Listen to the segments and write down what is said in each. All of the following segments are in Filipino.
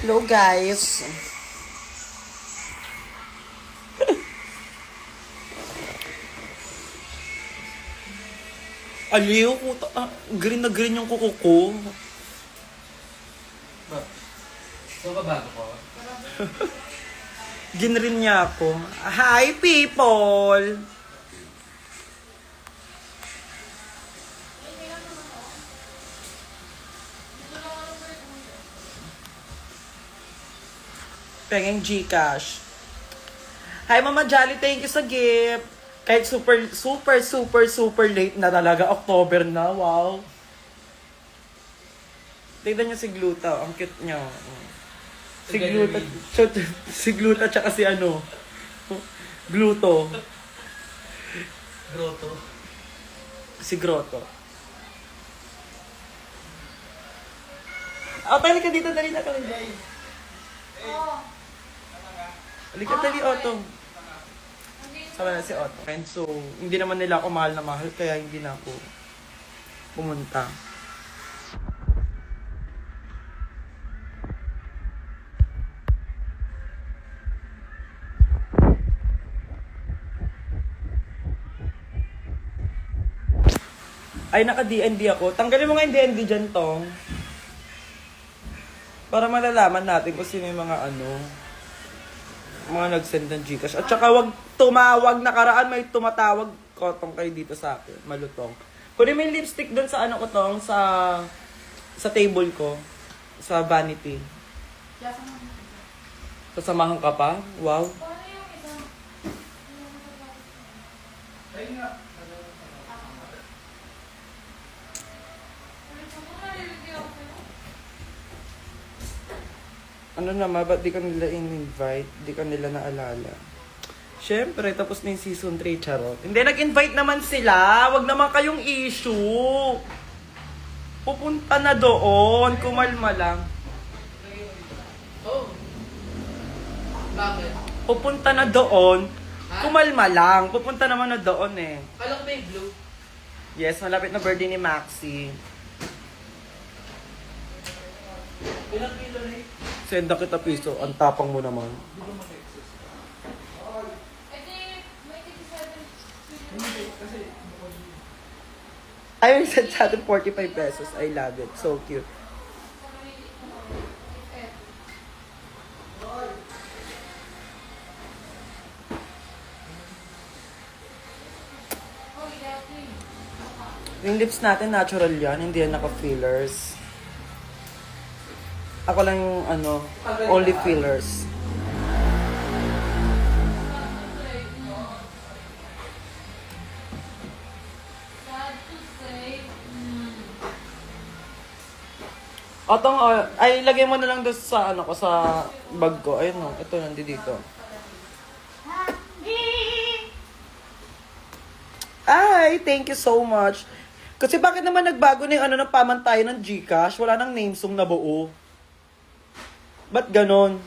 Hello guys. Aliw ko. Green na green yung kuko ko. So, babago ko? Ginrin niya ako. Hi people! Pengeng Gcash. Hi Mama Jolly, thank you sa gift. Kahit super late na talaga. October na, wow. Tignan niyo si Gluta, ang cute niya. Si Gluta, si Gluta tsaka si ano, Gluto. Grotto. Si Grotto. Tali ka dito, dali na kami. Halika, dali, Otto. Sama na si Otto. And so, hindi naman nila ako mahal na mahal, kaya hindi na ako pumunta. Ay, naka-DND ako. Tanggalin mo nga yung DND dyan, Tong. Para malalaman natin kung sino yung mga mga nag-send ng Gcash. At saka wag tumawag, nakaraan may tumatawag ko tong kayo dito sa akin. Malutong. Kunin mo yung lipstick dun sa ko tong, sa table ko. Sa vanity. Sasamahan ka pa? Wow. Ano naman, ba't di ka nila in-invite? Di ka nila naalala? Siyempre, tapos na yung season 3, charot. Hindi, nag-invite naman sila. Wag naman kayong issue. Pupunta na doon. Kumalma lang. Oh. Bakit? Pupunta na doon. Kumalma lang. Pupunta naman na doon eh. Kala ko may blue. Yes, malapit na birthday ni Maxi. Ilang kilo na Senda kita piso. Ang tapang mo naman. I said sa atin 45 pesos. I love it. So cute. Yung lips natin natural yan. Hindi yan naka-fillers. Ako lang yung only fillers. Otong, ay, lagay mo na lang doon sa, ko, sa bag ko. Ayun, no. Ito, nandito. Ay, thank you so much. Kasi bakit naman nagbago na yung ng pamantayan ng Gcash? Wala nang name song na buo. Ba't ganon?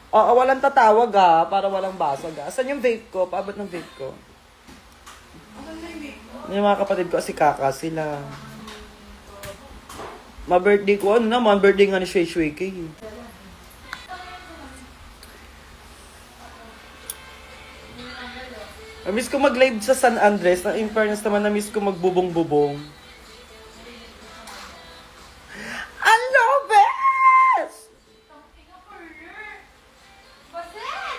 Walang tatawag para walang basag Asan yung vape ko? Paabot ng vape ko. Yung mga kapatid ko, si Kaka, sila. Ma-birthday ko, naman, birthday nga ni Shui Shui Kay. Miss ko mag-live sa San Andres. In fairness naman, na-miss ko magbubong-bubong.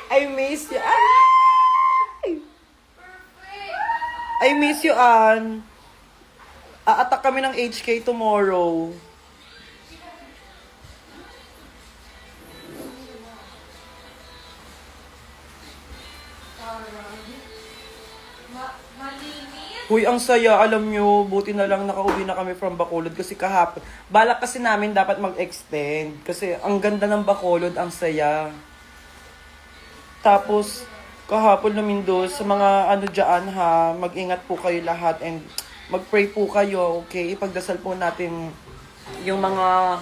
I miss you. Ay! I miss you, Ann. Aatak kami ng HK tomorrow. Uy, ang saya. Alam nyo, buti na lang nakauwi na kami from Bacolod kasi kahapon. Balak kasi namin dapat mag-extend. Kasi ang ganda ng Bacolod, ang saya. Tapos, kahapon namin doon, sa mga dyan mag-ingat po kayo lahat and mag-pray po kayo, okay? Ipagdasal po natin yung mga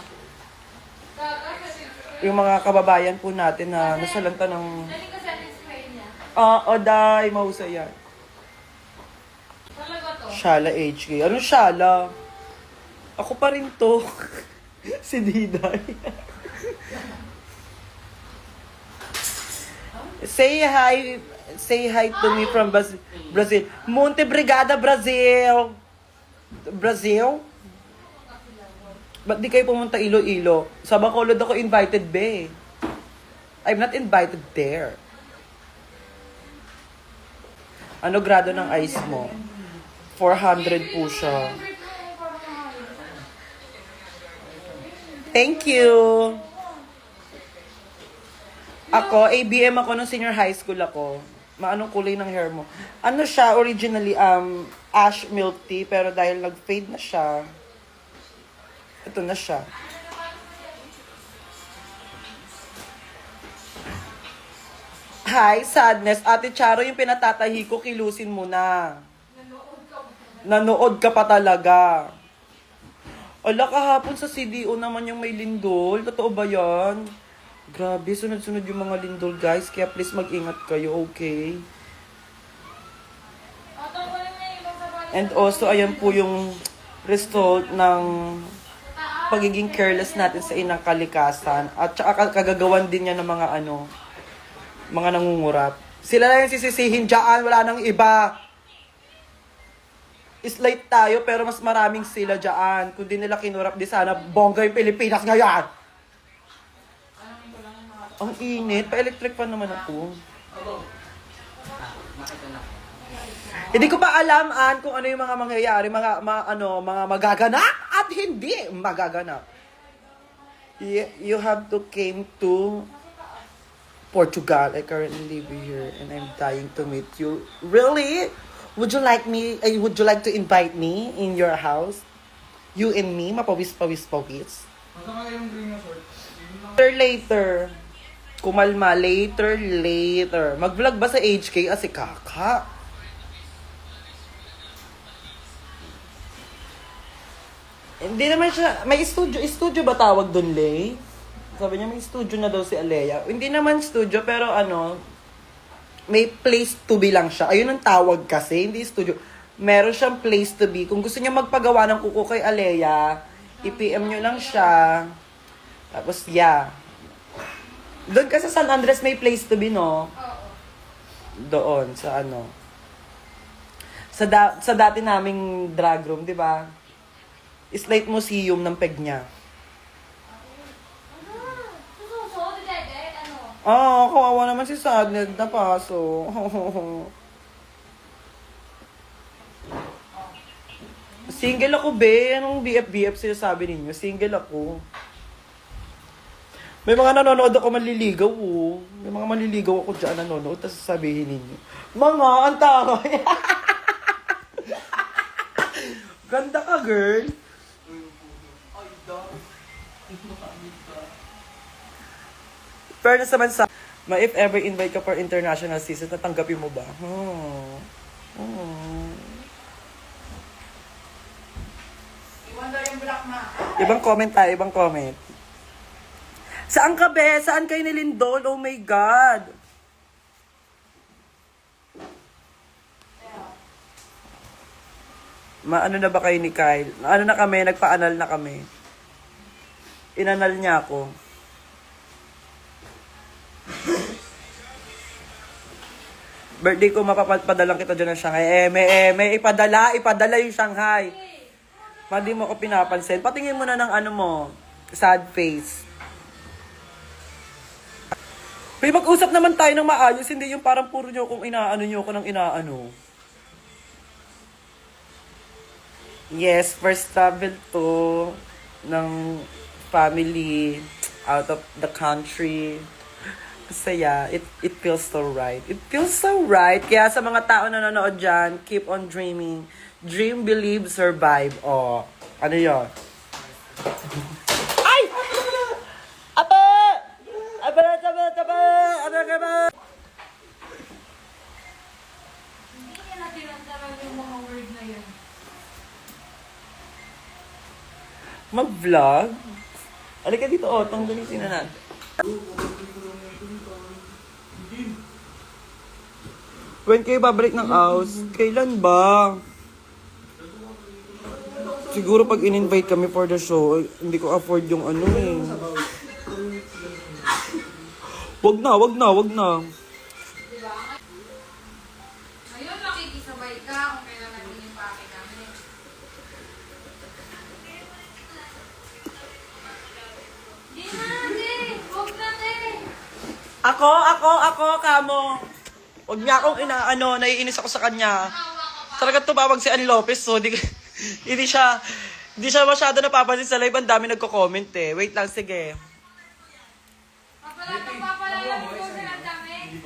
kababayan po natin na nasalanta ng... Oday, mahusay yan. Shala HK. Anong Shala? Ako pa rin to. Si Diday. Say hi to me from Brazil. Monte Brigada, Brazil. Brazil? Ba't di kayo pumunta Iloilo? Sa Bacolod ako invited, be. I'm not invited there. Ano grado ng ice mo? 400 po siya. Thank you. Ako, ABM ako nung senior high school ako. Anong kulay ng hair mo? Ano siya, originally, ash milk tea, pero dahil nag-fade na siya, ito na siya. Hi, sadness. Ate Charo, yung pinatatahi ko, kilusin mo na. Nanood ka pa talaga. Ala, kahapon sa CDO naman yung may lindol. Totoo ba yan? Grabe, sunod-sunod yung mga lindol, guys. Kaya please mag-ingat kayo, okay? And also, ayan po yung result ng pagiging careless natin sa inang kalikasan. At saka kagagawan din niya ng mga mga nangungurap. Sila na yung sisisihin dyan, wala nang iba. Slight tayo, pero mas maraming sila dyan. Kung di nila kinurap, di sana bongga yung Pilipinas ngayon. Ang init. Pa-electric pa naman ako. Hindi ko pa alam kung ano yung mga mangyayari, mga magaganap at hindi magaganap. You have to came to Portugal. I currently live here and I'm dying to meet you. Really? Would you like to invite me in your house? You and me, mapawis-pawis. Later. Kumalma, later. Mag-vlog ba sa HK? Si Kaka. Hindi naman siya, may studio ba tawag doon, Lay? Sabi niya may studio na daw si Alea. Hindi naman studio, pero may place to be lang siya. Ayun ang tawag kasi, hindi studio. Meron siyang place to be. Kung gusto niya magpagawa ng kuko kay Alea, i-PM nyo lang siya. Tapos, yeah. Doon kasi San Andres may place to be, no? Doon, sa Sa dati naming drag room, di ba? Slight museum ng peg niya. Kawawa naman si Sadness na paso. Single ako, be. Anong BF sinasabi ninyo? Single ako. May mga nanonood ako manliligaw, oh. May mga manliligaw ako dyan nanonood, tapos sasabihin ninyo, mga, ang tangay. Ganda ka, girl. Fairness naman sa, if ever invite ka for international season, tatanggapin mo ba? Ibang comment tayo, ibang comment. Saan ka, be? Saan kayo nilindol? Oh my God. Maano na ba kayo ni Kyle? Ano na kami? Nagpa-anal na kami. Inanal niya ako. Birthday ko, mapapadalang kita dyan ng Shanghai. May ipadala yung Shanghai. Hindi mo ako pinapansin. Patingin mo na ng sad face. Pero mag-usap naman tayo ng maayos, hindi yung parang puro nyo kung nyo ako ng inaano. Yes, first travel to ng family out of the country. Masaya. It feels so right. It feels so right. Kaya sa mga tao na nanonood dyan, keep on dreaming. Dream, believe, survive. Oh, ano yun? Ay! Apa! Hindi niya na tinantaran yung mga word na yun. Mag-vlog? Halika dito, tanggalin na natin. When kayo babalik ng house? Kailan ba? Siguro pag in-invite kami for the show, hindi ko afford yung eh. Wag na. Ako, kamo. Huwag niya akong naiinis ako sa kanya. Talaga tumawag si Ann Lopez, so hindi siya masyado napapansin sa live. Ang dami nagko-comment eh. Wait lang, sige. Papalala ko sila ang dami.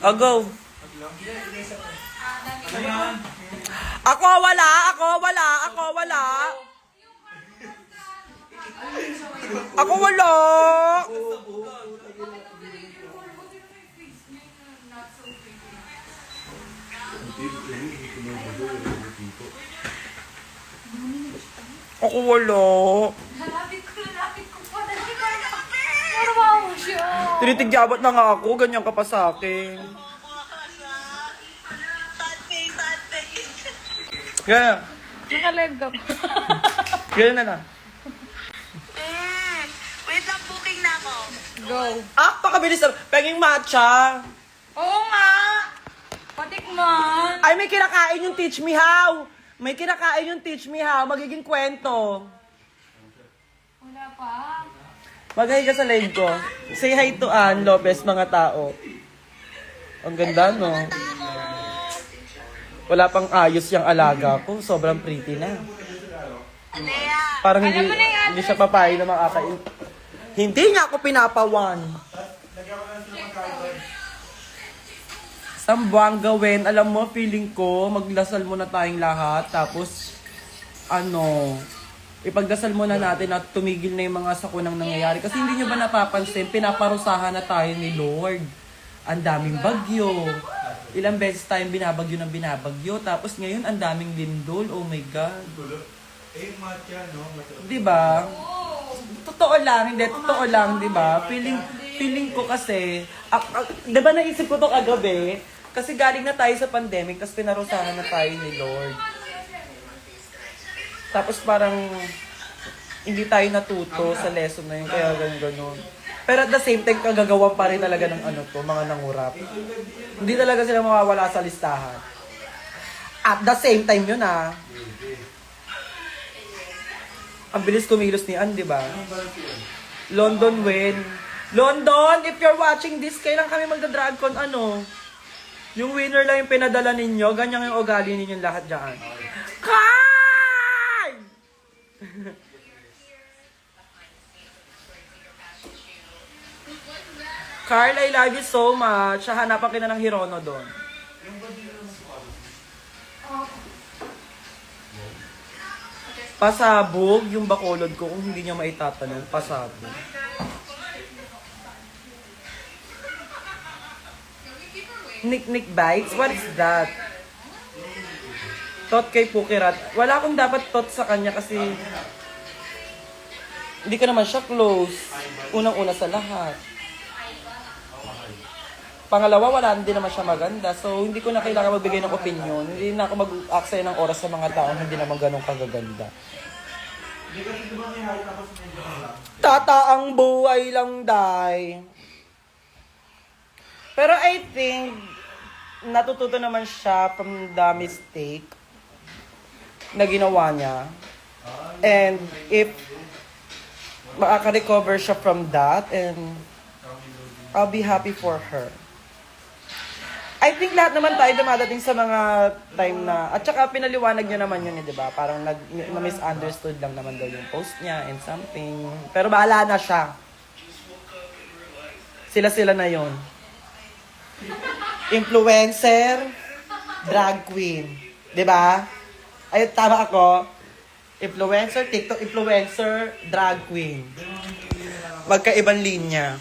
Oh, go. Ako wala. Ako wala. Ako wala. Lalapit ko pa. Marwaw siya. Tinitigyabat na nga ako. Ganyan ka pa sa akin. Ganyan. Naka-live ka pa. Ganyan na. Wait lang, booking na ako. Go. Pakabilis na. Penging matcha. Oo nga. Patikman. Ay, may kinakain yung Teach Me How. Magiging kwento. Wala pa. Mag-hi ka sa live ko. Say hi to Ann Lopez, mga tao. Ang ganda, no? Wala pang ayos yung alaga ko. Sobrang pretty na. Alea, Parang hindi, Alam mo na yung hindi siya papayag na makakain. Hindi niya ako pinapawan. Sambuang gawin. Alam mo, feeling ko, maglasal muna tayong lahat. Tapos, ipagdasal muna natin at tumigil na yung mga sakunang nangyayari. Kasi hindi nyo ba napapansin, pinaparusahan na tayo ni Lord. Ang daming bagyo. Ilang beses tayong binabagyo. Tapos ngayon, ang daming lindol. Oh my God. Diba? Totoo lang, diba? Feeling ko kasi, diba naisip ko to kagabi? Kasi galing na tayo sa pandemic, tapos pinarusahan na tayo ni Lord. Tapos parang hindi tayo natuto sa lesson na yun, kaya ganun. Pero at the same time, kagagawan pa rin talaga ng mga nangurap. Hindi talaga sila mawawala sa listahan. At the same time yun ang bilis kumilos ni Ann, di ba? London win. London, if you're watching this, kailan kami magda-drag con yung winner lang yung pinadala ninyo, ganyan yung ugali ninyo lahat dyan. Kai! Carl, I love you so much. Hanapan kita ng Hirono doon. Pasabog yung bakolod ko kung hindi niya maitatanong. Pasabog. Nick bites? What is that? Tot kay Pukirat. Wala akong dapat tot sa kanya kasi hindi ko naman siya close. Unang-una sa lahat. Pangalawa, wala din naman siya maganda. So, hindi ko na kailangan magbigay ng opinion. Hindi na ako mag-aksaya ng oras sa mga taong hindi naman ganun kagaganda. Tataang buhay lang, day. Pero I think, natututo naman siya from the mistake na ginawa niya. And if makaka-recover siya from that, and I'll be happy for her. I think lahat naman tayo dumadating sa mga time na, at saka pinaliwanag niya naman yun, di ba? Parang na-misunderstood lang naman daw yung post niya and something. Pero bahala na siya. Sila na yon. Influencer, drag queen. Di ba? Ay, tama ako. Influencer, TikTok influencer, drag queen. Magkaibang linya.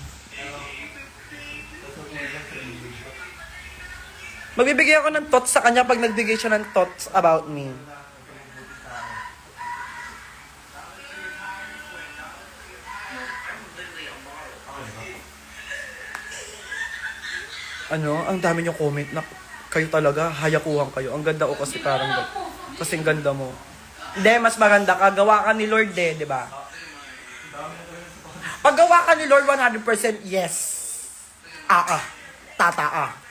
Magbibigay ako ng thoughts sa kanya pag nagbigay siya ng thoughts about me. Ang dami niyo comment na kayo talaga, hayakuhan kayo. Ang ganda ko kasi parang kasing ganda mo. Hindi, mas maganda ka. Gawa ka ni Lord di ba? Pag gawa ka ni Lord, 100% yes. Tata.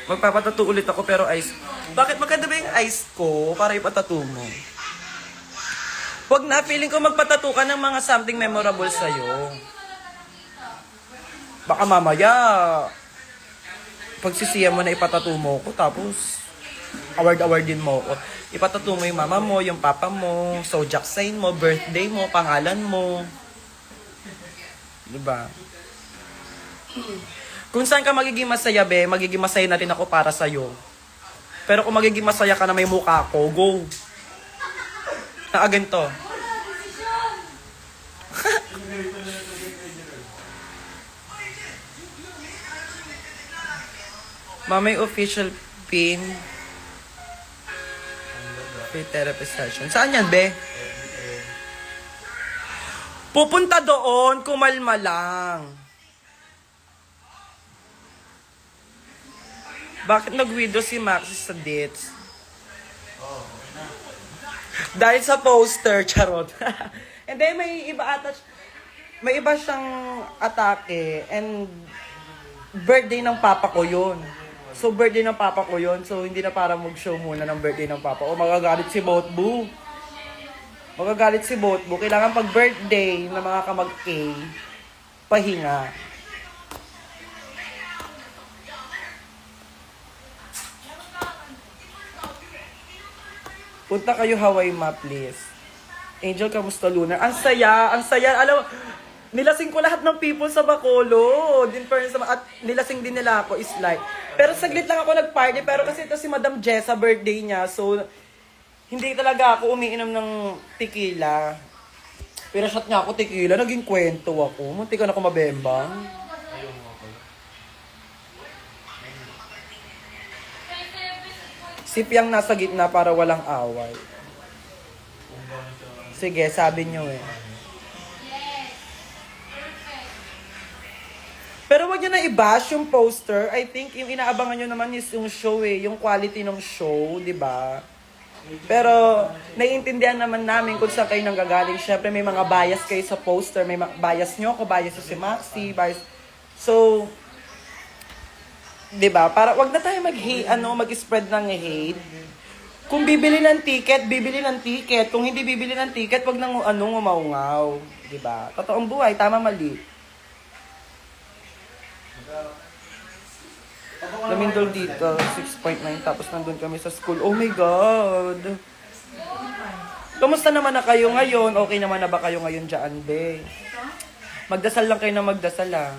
Magpapatattoo ulit ako pero ice. Bakit maganda ba yung ice ko para ipatattoo mo? Wag na, feeling ko magpatattoo ka ng mga something memorable sa'yo. Baka mamaya, pagsisiya mo na ipatato mo ko, tapos award-awardin mo ko. Ipatato mo yung mama mo, yung papa mo, zodiac sign mo, birthday mo, pangalan mo. Diba? Kung saan ka magiging masaya, be, magiging masaya na rin ako para sa'yo. Pero kung magiging masaya ka na may mukha ko, go. Ganito. Mamay official pin. Free therapy session. Saan yan, be? Pupunta doon, kumalma lang. Bakit nag-withdraw si Maxi sa dates? Dahil sa poster, charot. And then may iba siyang atake and birthday ng papa ko yun. So birthday ng papa ko yun. So hindi na para mag-show muna ng birthday ng papa ko. Magagalit si Botbu. Magagalit si Botbu. Kailangan pag birthday ng mga kamag-K, pahinga. Punta kayo Hawaii map, please. Angel, kamusta Lunar? Ang saya, ang saya. Alam, nilasing ko lahat ng people sa Bacolod. At nilasing din nila ako, is like. Pero saglit lang ako nag-party. Pero kasi ito si Madam Jessa, birthday niya. So, hindi talaga ako umiinom ng tequila. Pero shot niya ako tequila. Naging kwento ako. Munti ka na ako mabembang. Si Piang nasa gitna para walang away. Sige, sabi niyo eh. Pero wag niyo na i-bash yung poster. I think yung inaabangan niyo naman is yung show eh. Yung quality ng show, di ba? Pero naiintindihan naman namin kung saan kayo nanggagaling. Siyempre may mga bias kayo sa poster. May bias niyo ako, bias si Maxi, bias. So, 'di ba? Para wag na tayo mag-spread ng hate. Kung bibili ng ticket, bibili ng ticket. Kung hindi bibili ng ticket, wag nang umaungaw, 'di ba? Totoong buhay, tama mali. Namindol dito, 6.9 tapos nandun kami sa school. Oh my God. Kamusta naman na kayo ngayon? Okay naman na ba kayo ngayon dyan, be? Magdasal lang kayo na magdasal lang.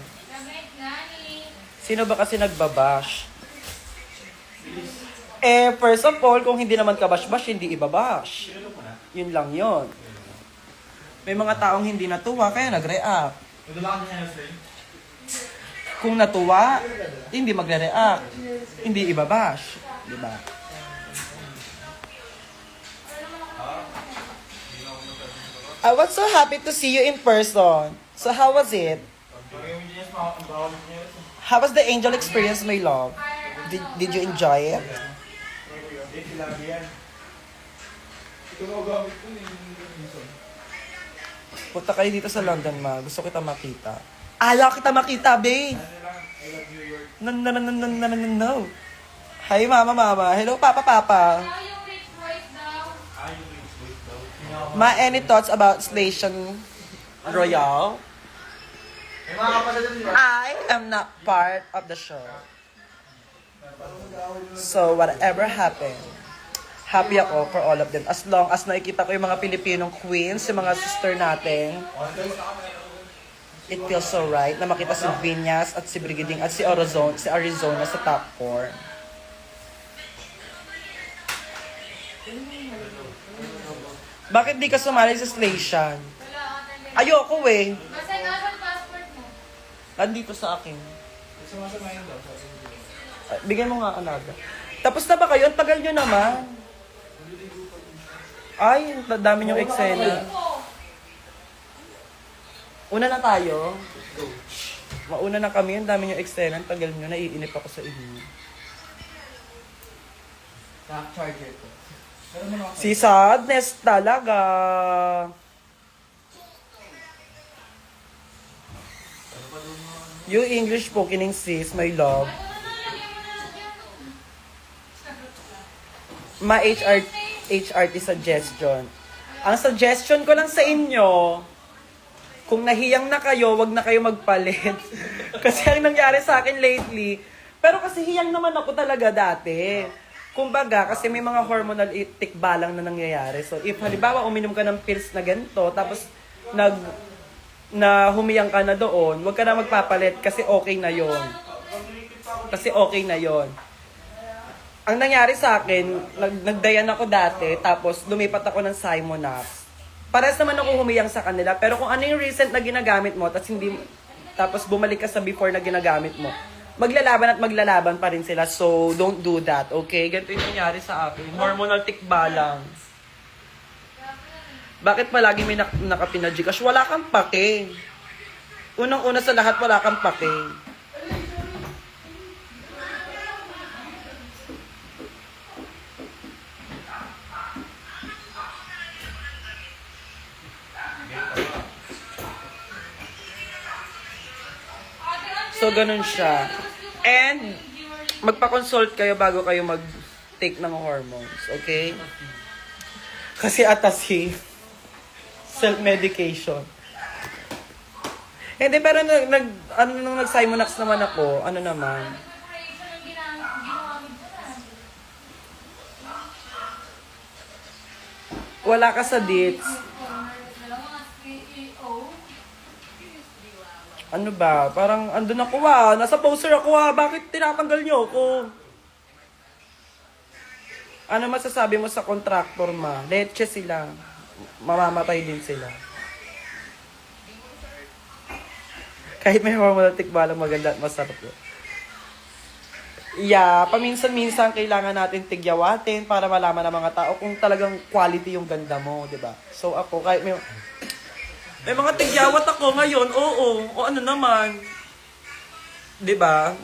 Sino ba kasi nagbabash? First of all, kung hindi naman kabash-bash, hindi ibabash. Yun lang yun. May mga taong hindi natuwa, kaya nag-react. Kung natuwa, hindi magre-react. Hindi ibabash. Diba? I was so happy to see you in person. So how was it? How was the angel experience, my love? Did you enjoy it? Punta kayo dito sa London, ma. Gusto kita makita. Ayaw kita makita, babe. No. Hi, mama. Hello, papa. Ma, any thoughts about Station Royale? I am not part of the show. So, whatever happened, happy ako for all of them. As long as nakikita ko yung mga Pilipinong queens, yung mga sister natin, it feels so right na makita si Vinyas at si Brigading at si Arizona sa top 4. Bakit di ka sumali sa Station? Ayoko eh. Nandito sa akin. Bigyan mo nga alaga. Tapos na ba kayo? Ang tagal nyo naman. Ay, ang dami nyong eksena. Una na tayo. Mauna na kami. Ang dami nyong eksena. Ang tagal nyo. Naiinip ako sa inyo. Charger ko. Si Sadness talaga. Yung English po, kining sis, my love. HRT suggestion. Ang suggestion ko lang sa inyo, Kung nahiyang na kayo, wag na kayo magpalit. Kasi ang nangyari sa akin lately, pero kasi hiyang naman ako talaga dati. Kumbaga, kasi may mga hormonal tikbalang na nangyayari. So, if halimbawa uminom ka ng pills na ganito, tapos humiyang ka na doon, wag ka na magpapalit kasi okay na yon. Kasi okay na yon. Ang nangyari sa akin, nagdayan ako dati, tapos lumipat ako ng Simonax. Parehas naman ako humiyang sa kanila, pero kung ano yung recent na ginagamit mo, tapos bumalik ka sa before na ginagamit mo, maglalaban at maglalaban pa rin sila. So, don't do that, okay? Ganito yung nangyari sa akin. Hormonal tick balance. Bakit palagi may nakapinagcash? Wala kang pake. Unang-una sa lahat, wala kang pake. So, ganun siya. And, magpa-consult kayo bago kayo mag-take ng hormones, okay? Kasi atasi, self-medication. Hindi, pero nung nag-Simonax naman ako, ano naman, wala ka sa dates. Ano ba? Parang andun ako nasa poster ako bakit tinatanggal niyo ako? Ano masasabi mo sa contractor Leche sila. Mamamatay din sila. Kahit may hormonal tikbalang maganda at masarap yun. Yeah, paminsan-minsan kailangan natin tigyawatin para malaman ng mga tao kung talagang quality yung ganda mo, di ba? So ako, kahit may mga tigyawat ako ngayon, oo. O ano naman. 'Di ba?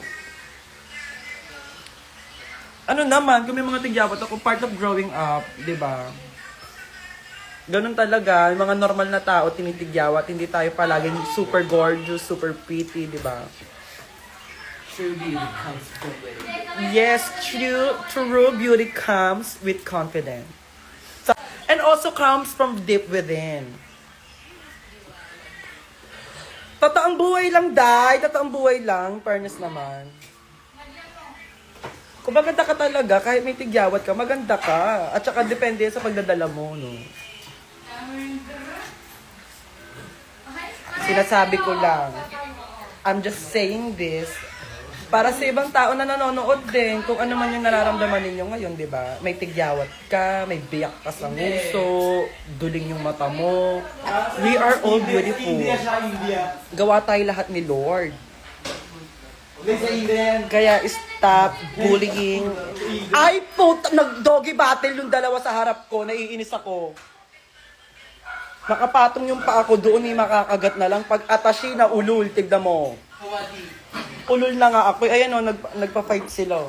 Ano naman, kung may mga tigyawat ako, part of growing up, 'di ba? Ganun talaga, yung mga normal na tao tinitigyawat, hindi tayo palaging super gorgeous, super pretty, 'di ba? True beauty comes from within. Yes, true beauty comes with confidence. And also comes from deep within. Totoong buhay lang, Day. Totoong buhay lang. Fairness naman. Kung maganda ka talaga, kahit may tigyawat ka, maganda ka. At saka depende sa pagdadala mo, no? Sinasabi ko lang. I'm just saying this para sa ibang tao na nanonood din kung ano man yung nararamdaman ninyo ngayon, di ba? May tigyawat ka, may biyak ka sa nguso, duling yung mata mo. We are all beautiful. Gawa tayo lahat ni Lord. Kaya stop bullying. Ay, puta, nag-doggy battle yung dalawa sa harap ko, naiinis ako. Nakapatong yung paa ko doon, makakagat na lang. Pag atashi na ulul, tigda mo. Ulul na nga ako. Ayan o, nagpa-fight sila.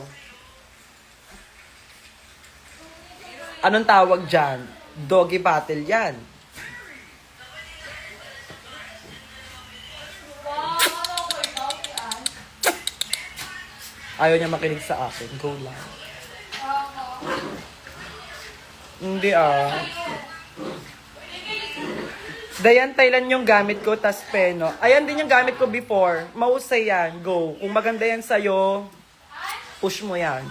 Anong tawag dyan? Doggy battle yan. Ayaw niya makinig sa akin. Go lang. Hindi Dayan, Thailand yung gamit ko, tas peno. Ayan din yung gamit ko before. Mausay yan. Go. Kung maganda yan sa'yo, push mo yan.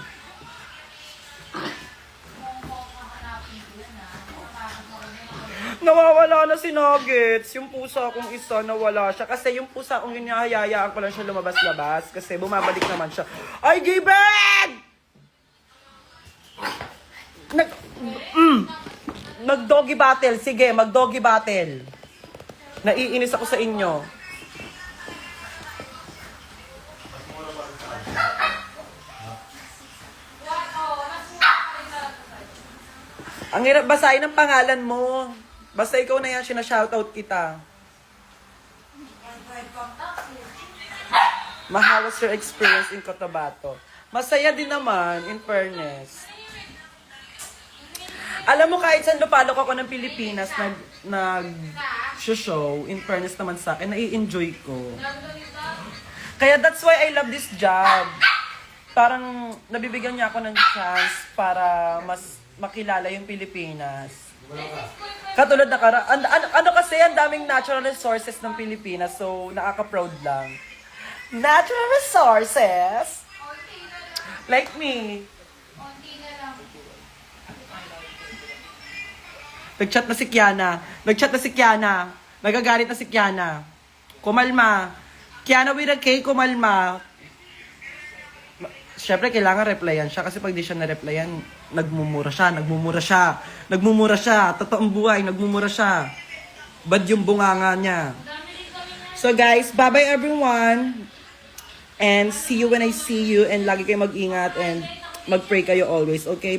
Nawawala na si Nuggets. Yung pusa kong isa, nawala siya. Kasi yung pusa kong hinahayayaan ko lang siya lumabas-labas. Kasi bumabalik naman siya. Ay, Giben! Nag-doggy battle. Sige, mag-doggy battle. Naiinis ako sa inyo. Ang hirap basahin ang pangalan mo. Basta ikaw na yan, sinashoutout kita. How was your experience in Cotabato? Masaya din naman, in fairness. Alam mo, kahit saan lupalok ako ng Pilipinas, nag-show, in fairness naman sa akin, nai-enjoy ko. Kaya that's why I love this job. Parang nabibigyan niya ako ng chance para mas makilala yung Pilipinas. Katulad na ano kasi, ang daming natural resources ng Pilipinas. So, nakaka-proud lang. Natural resources? Konti na lang. Like me. Konti na lang. Nag-chat na si Kiana. Nagagalit na si Kiana. Kumalma. Kiana with a K, kumalma. Siyempre, kailangan replyan siya kasi pag di siya na-replyan, nagmumura siya. Totoong buhay, nagmumura siya. Bad yung bunganga niya. So guys, bye-bye everyone. And see you when I see you. And lagi kayo mag-ingat and mag-pray kayo always, okay?